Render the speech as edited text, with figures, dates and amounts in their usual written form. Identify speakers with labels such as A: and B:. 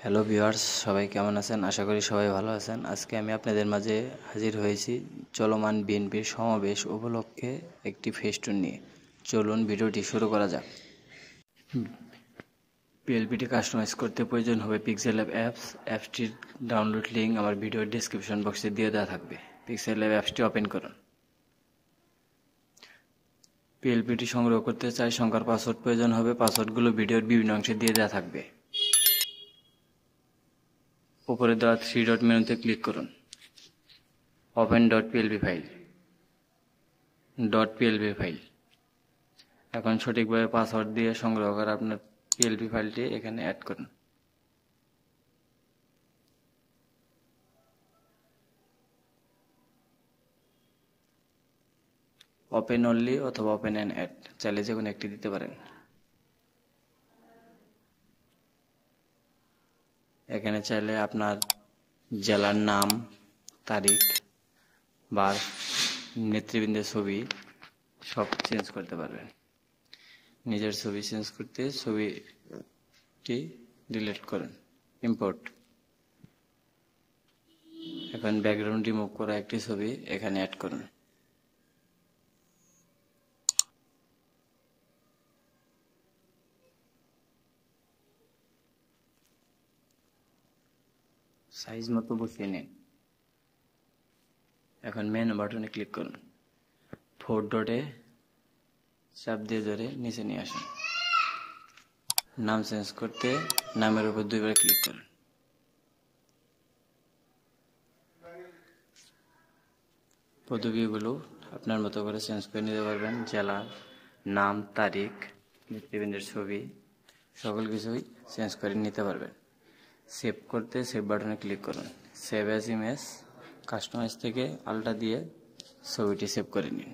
A: Hello viewers, সবাই কেমন আছেন? আশা করি সবাই ভালো আছেন। আজকে আমি আপনাদের মাঝে হাজির হয়েছি চলমান বিএনপির সমাবেশ উপলক্ষে একটি ফেস্টুন নিয়ে। চলুন ভিডিওটি শুরু করা যাক। পিএলপিটি কাস্টমাইজ করতে প্রয়োজন হবে পিক্সেল ল্যাব অ্যাপসটির ডাউনলোড লিঙ্ক আমার ভিডিওর ডেসক্রিপশন বক্সে দিয়ে দেওয়া থাকবে। পিক্সেল ল্যাব অ্যাপসটি ওপেন করুন। পিএলপিটি সংগ্রহ করতে 4 সংখ্যার পাসওয়ার্ড প্রয়োজন হবে। পাসওয়ার্ডগুলো ভিডিওর বিভিন্ন অংশে দিয়ে দেওয়া থাকবে। উপরে দেওয়া 3 ডট মেনুতে ক্লিক করুন। Open .plb file. এখন সঠিকভাবে পাসওয়ার্ড দিয়ে সংগ্রহ করা আপনার পিএলপি ফাইলটি এখানে অ্যাড করুন। ওপেন অনলি অথবা ওপেন অ্যান্ড অ্যাড, চাইলে যে কোনো একটি দিতে পারেন। এখানে চাইলে আপনার জেলার নাম, তারিখ, বার, নেতৃবৃন্দের ছবি সব চেঞ্জ করতে পারবেন। নিজের ছবি চেঞ্জ করতে ছবিটি ডিলিট করুন, ইম্পোর্ট। এখন ব্যাকগ্রাউন্ড রিমুভ করা একটি ছবি এখানে অ্যাড করুন। সাইজ মতো বসিয়ে নিন। এখন মেনু বাটনে ক্লিক করুন। 4 ডটে চাপ দিয়ে ধরে নিচে নিয়ে আসুন। নাম চেঞ্জ করতে নামের উপর 2 বার ক্লিক করুন। পদবীগুলো আপনার মতো করে চেঞ্জ করে নিতে পারবেন। জেলার নাম, তারিখ, নেতৃবৃন্দের ছবি সকল কিছুই চেঞ্জ করে নিতে পারবেন। সেভ করতে সেভ বাটনে ক্লিক করুন। সেভ অ্যাজ ইমেজ, কাস্টমাইজ থেকে আলটা দিয়ে ছবিটি সেভ করে নিন।